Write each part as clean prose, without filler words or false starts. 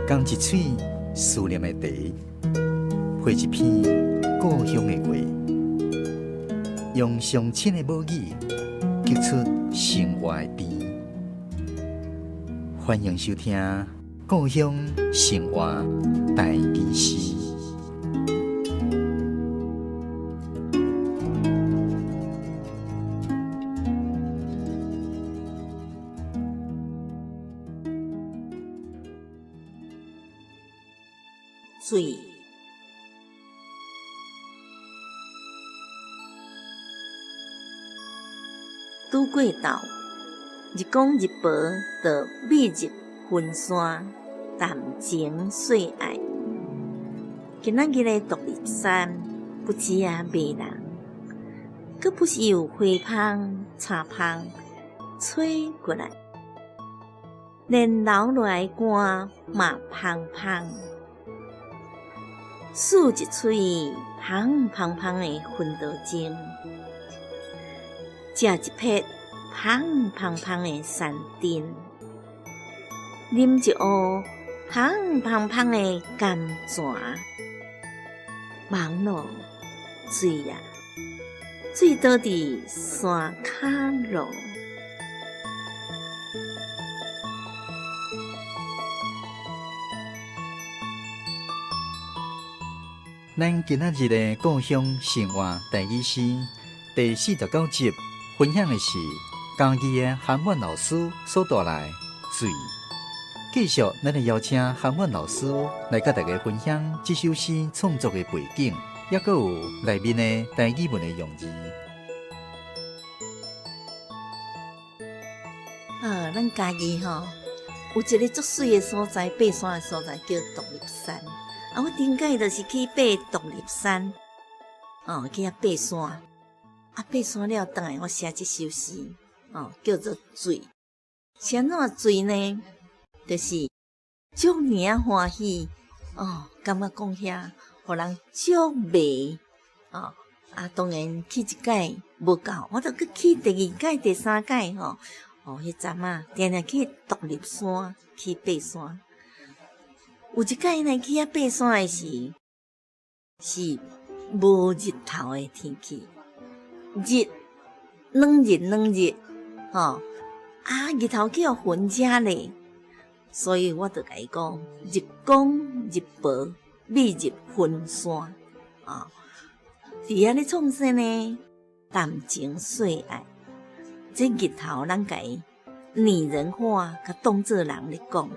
讲一嘴思念的茶，配一片故乡的话，用上亲的母语激出生活的甜。欢迎收听《故乡生活台语诗》。水，拄过昼，日光日薄，就美入云山，淡情岁爱。今仔日的独立山，不止迷人，阁不是有花香、茶香吹过来，连流落来歌嘛香香。漱一喙香香香的薰豆精，食一撇香香香的山珍，啉一壶香香香的甘泉，网络水啊，水倒伫山骹落。咱今仔日的故乡生活台语诗第49集分享的是嘉义的韩文老师所带来水。继续，咱来邀请韩文老师来甲大家分享这首诗创作的背景，也佫有内面的台语文的用字。咱嘉义有一个足水的所在，爬山的所在叫独立山。我顶届就是去爬独立山，去爬山，爬山了，等下我写这首诗，叫做水。是安怎水呢？就是足尔欢喜，感觉讲遐，互人足美，当然去一届无够，我著去第2届、第3届，迄阵定定去独立山去爬山。有一届呢去爬山的时，是无日头的天气，两日，日头叫云遮咧，所以我就甲伊讲，日光日薄，美入云山，伫遐咧创啥呢？淡情岁爱，这日头咱甲伊拟人化，甲当作人咧讲，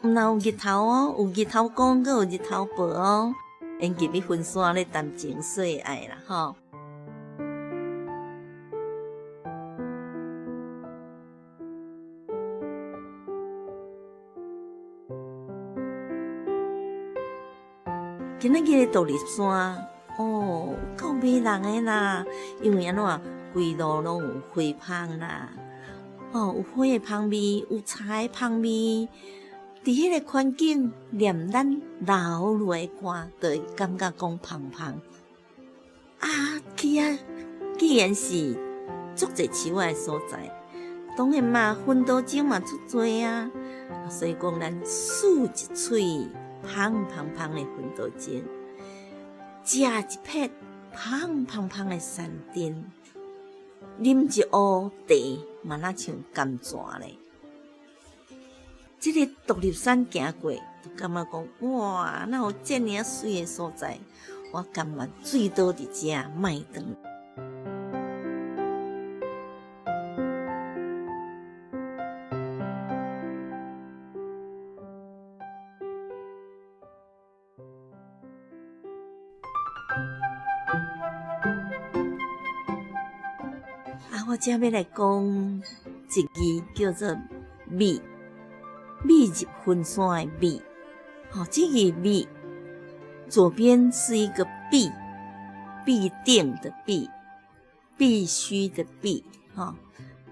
毋若有日头有日头光，阁有日头薄因入去云山咧淡情岁爱啦，今仔日的独立山，够迷人的啦，因为安怎规路拢有花香啦，有花的香味，有茶的香味。伫迄个环境，念咱流落的歌，就会感觉讲香香。去既然是足侪树仔的所在，当然嘛，薰豆精嘛足侪所以讲咱漱一喙香香的薰豆精，食一撇香香的山珍，啉一壶茶嘛若像甘泉咧。这个独立山行过，就感觉讲哇，哪有这么水的所在？我感觉水倒伫遮卖长。我遮要来讲一字叫做美。美入云山的美，这个美，左边是一个必定的必须的必，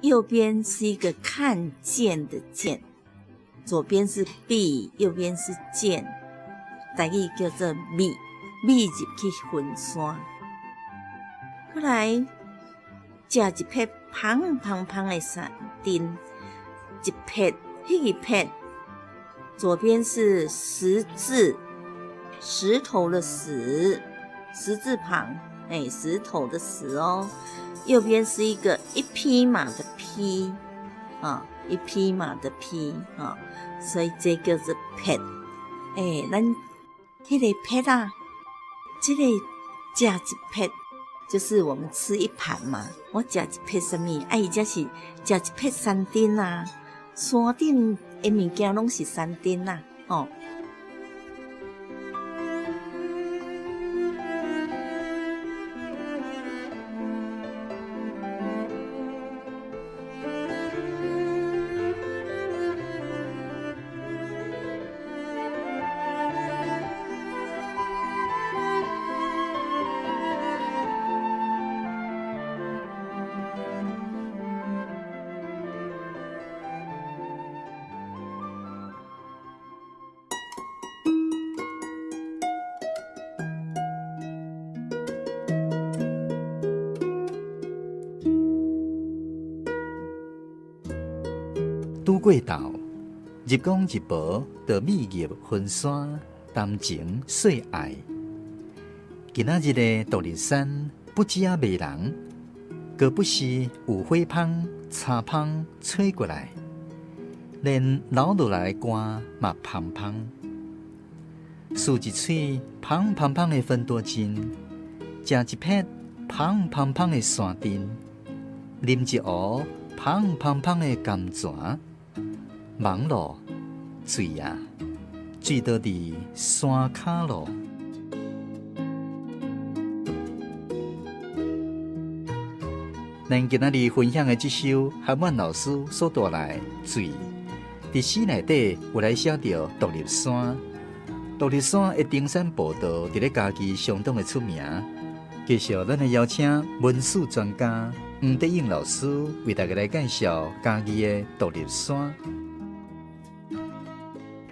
右边是一个看见的见，左边是必，右边是见，台语叫做美入去云山。后来食一撇香的山珍，一撇迄个撇左边是石字，石头的石，石字旁，石头的石哦。右边是一匹马的匹，一匹马的匹，所以这个是 pet。咱那个 pet 啊，这个吃一 pet 就是我们吃一盘嘛。我吃一 pet 什么？伊这是吃一 pet 山珍啊，山顶的物件拢是山珍啊，拄过豆，日光日薄，就蜜叶分山，谈情说爱。今仔日的独立山，不只啊迷人，阁不是有火香、茶香吹过来，连流落来的歌嘛香香。漱一喙香香香的芬多精，食一片香香香的山珍，啉一壶香香香的甘泉。网路水啊，水倒伫山骹路。咱今仔日分享的这首韩万老师所带来《水》，伫诗内底有来写到独立山。独立山的登山步道伫咧家己相当的出名。继续，咱来邀请文史专家黄德英老师为大家来介绍家己的独立山。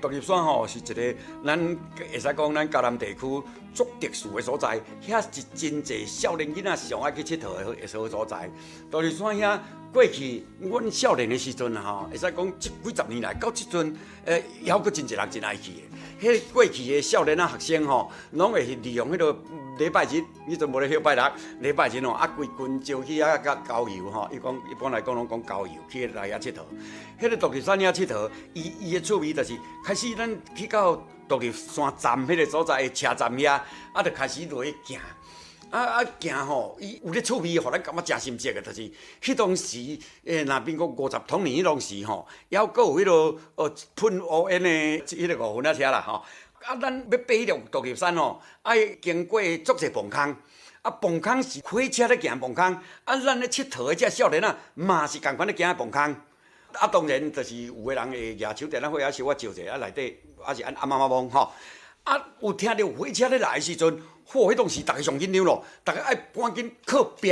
独立山是一个咱会使讲咱嘉南地区足特殊的所在，遐是真侪少年囡仔上爱去佚佗的所在。独立山遐过去，阮少年的时阵会使讲几十年来到即阵，还佫真侪人真爱去的。迄过去的少年学生拢会利用迄个礼拜日，迄阵无咧休拜六，礼拜日规群招去甲郊游伊讲一般来讲拢讲郊游，去来遐佚佗。迄个独立山遐佚佗，伊的趣味就是开始咱去到独立山站迄个所在的车站遐，就开始落去行。行伊有咧趣味，互咱感觉真深刻的，就是迄当时若民国50统年迄当时还佫有迄落喷乌烟的迄个5分车啦咱要爬迄条独立山爱经过足侪崩坑，崩坑是火车咧行崩坑，咱咧佚佗的这少年嘛是共款咧行崩坑。当然就是有个人会举手电咱火车小可照者，内底是按妈摸有听到火车咧来的时阵，迄当时大家上紧张咯，大家爱赶紧靠壁，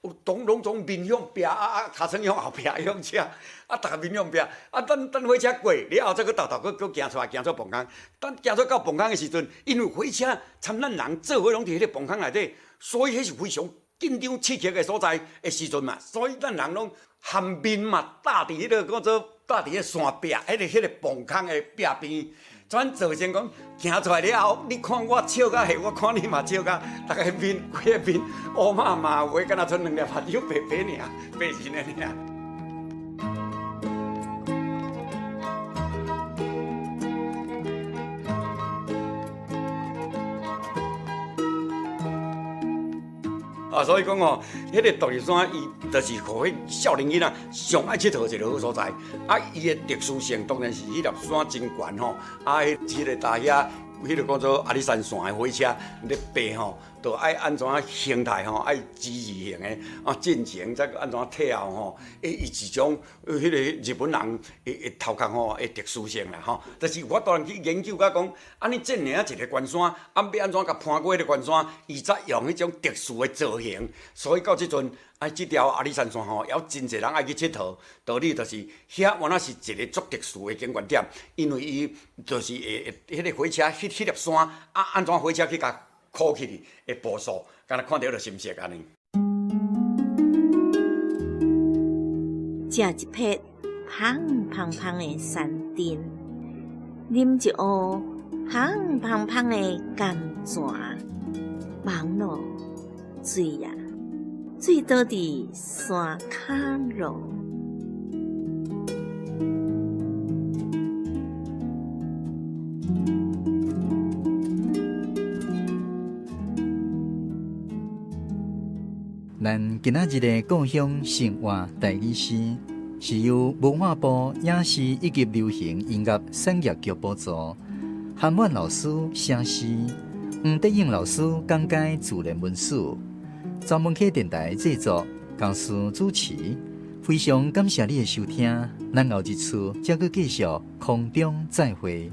有拢总面向壁，脚床向后壁向车，大家面向壁，等火车过了后，再去佗行出来，行出崩坑。等行出到崩坑的时阵，因为火车参咱人做伙拢伫迄个崩坑内底，所以迄是非常紧张刺激的所在的时阵嘛，所以咱人拢含面嘛，搭伫迄个叫做搭伫迄山壁，迄个崩坑的壁边。转造成讲行出来了后，你看我笑甲下，我看你嘛笑甲，大家面规个面乌麻麻，有诶敢若剩2粒目睭白白尔，白真诶尔。所以讲迄个独立山伊就是互迄少年囡仔上爱佚佗一个好所在。伊的特殊性当然是迄粒山真悬迄个搭遐，迄个叫做阿里山线的火车咧爬就爱安怎形态爱之字形的进前再安怎跳伊一种迄个日本人的头壳的特殊性啦就是我当然去研究讲，安尼这样一个悬山，要安怎甲攀过迄个悬山，伊才用迄种特殊的造型，所以到即阵即条阿里山线也有真侪人爱去佚佗，道理就是遐原来是一个足特殊的景观点，因为伊就是迄个火车迄粒山安怎火车去甲靠起哩的步数，敢若看到就心色安尼。食一片香香香的山珍，啉一壶香喷喷的甘泉，望咯，水呀，水倒伫山骹落。咱今仔日的故乡生活代理师是由文化部影视以及流行音乐产业局补助，韩婉老师写诗，黄德英老师讲解自然文史，专门客电台制作，公司主持。非常感谢你的收听，咱后一次再去继续空中再会。